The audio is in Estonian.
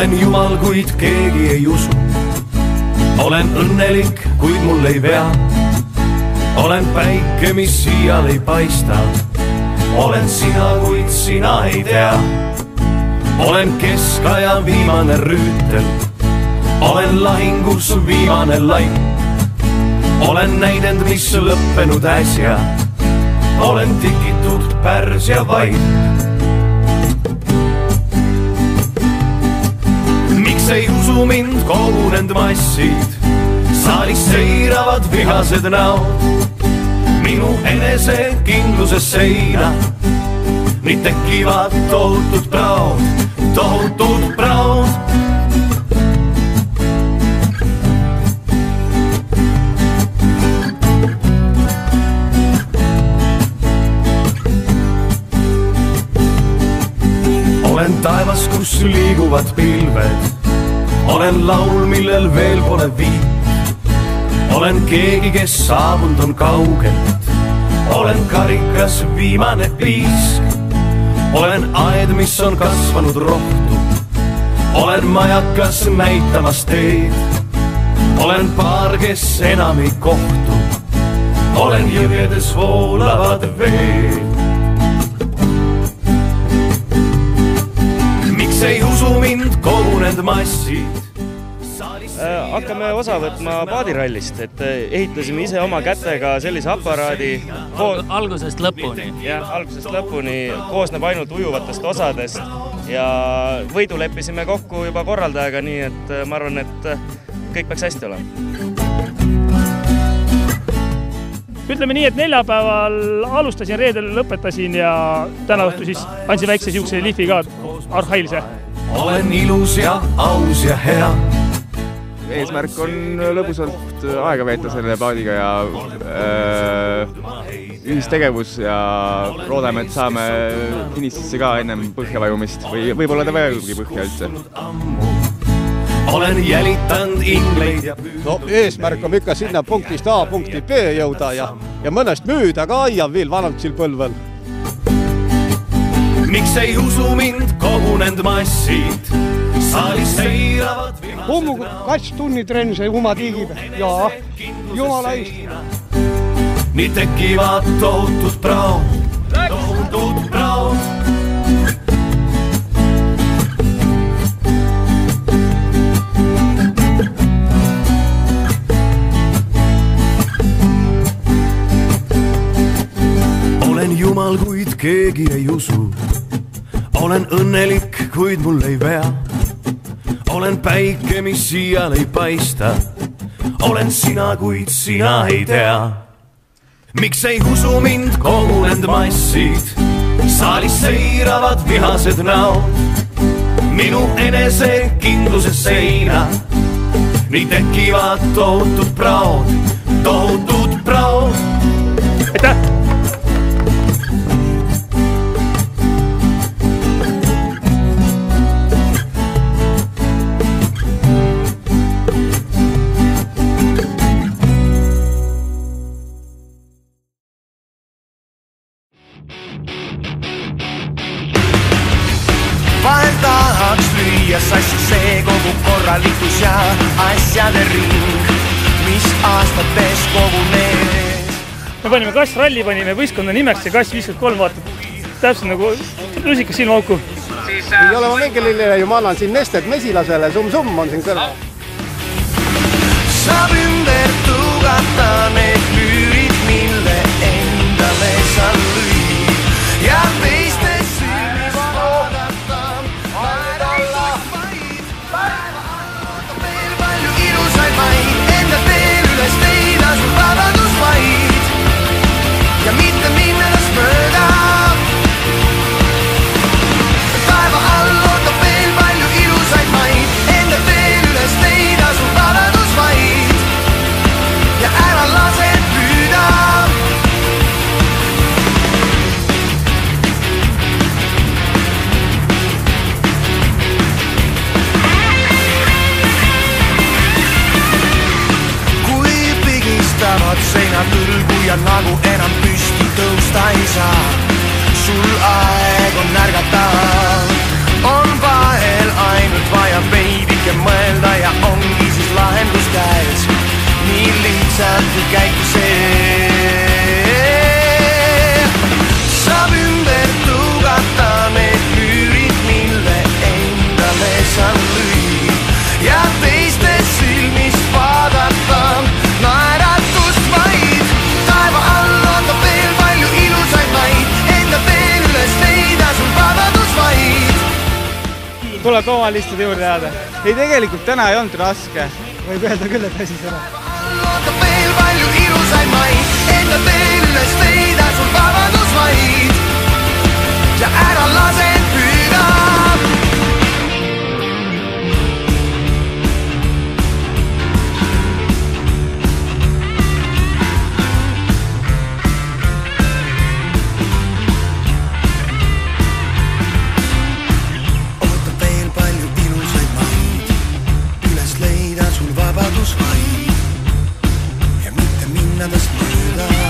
olen jumal, kuid keegi ei usu. Olen õnnelik, kuid mul ei vea. Olen päike, mis siial ei paista. Olen sina, kuid sina ei tea. Olen keskaja viimane rüütel. Olen lahingus viimane laip. Olen näidend, mis lõppenud äsja. Olen tikitud pärs ja vaip. Miks ei usu mind kogunend massid? Saalis seiravad vihased näod. Minu enese kindluses seina. Nii tekivad tohutud praod, tohutud praod. Olen taevas, kus liiguvad pilved. Olen laul, millel veel pole viit. Olen keegi, kes saabunud on kaugelt. Olen karikas viimane piisk. Olen aed, mis on kasvanud rohtu. Olen majakas näitamas teed. Olen paar, kes enam ei kohtu. Olen jõgedes voolavad veed. Ei usu mind kogunend massid. Hakkame osa võtma paadirallist, et ehitasime ise oma kätega sellise aparaadi. Algusest lõpuni. Jah, algusest lõpuni koosneb ainult ujuvatest osadest ja võidu leppisime kokku juba korraldajaga, nii et ma arvan, et kõik peaks hästi olema. Ütleme nii, et neljapäeval alustasin, reedel lõpetasin ja täna õhtu siis andsin väikse siukse lihvi ka arhailise. Olen ilus ja aus ja hea. Eesmärk on lõbusalt aega veeta selle paadiga ja ühistegevus ja loodame, et saame finississe ka ennem põhjavajumist või võib-olla ta vajubki põhja üldse. Olen jälitanud ingleid ja püüd. No eesmärk on ikka sinna punktist A punkti B jõuda ja mõnest müüda ka aian veel vanamtsil põlvel. Miks ei usu mind kogunend massid? Saalis seiravad vihased. Kummu 2 tunni trenn see uma tigib. Jaa, jumala eest. Nii tekivad tohutud praod, tohutud praod. Olen jumal, kuid keegi ei usu. Olen õnnelik, kuid mul ei vea. Olen päike, mis siial ei paista. Olen sina, kuid sina ei tea. Miks ei usu mind kogunend massid? Saalis seiravad vihased näod. Minu enese kindluses seina. Nii tekivad tohutud praod, tohutud praod. Aitäh! Vahel tahaks lüüa sassi see kogu korralikus ja asjade ring, mis aastates kogunees. Me panime kassralli, panime võistkonna nimeks ja kass 53 vaatab täpselt nagu lusikas silmaauku. Ei ole ma mingelile ju ma annan siin Nestet mesilasele, summ on siin kõrval. Saab ümber tugata need lüürid, mille endale sa lüüd ja teistes süülis vaadata. Vaid olla vaid, vaid veel palju ilusaid maid, enda teel üles teida sul vabadus vaid ja mitte minna las mööda. Taeva all ootab veel palju ilusaid maid, enda teel üles teida sul vabadus vaid ja ära lase püüda. Kui pigistavad seinad ülgu ja nagu enam püsti tõusta ei saa, sul aeg on ärgata, on vahel ainult vaja lihtsalt käiku see saab ümber tuugata need müürid, mille endale saan lüüa ja teiste silmist vaadata naeratust vaid. Taeva all ootab veel palju ilusaid maid, enda teel üles leida sul vabadus vaid. Tuleb oma listade juurde jääda. Ei, tegelikult täna ei olnud raske. Võib öelda küll, et asi sõna. Ootab veel palju ilusaid maid, enda teel üles leida sul vabadus vaid ja ära lase püüda. Vabadus vaid ja mitte minna tast mööda.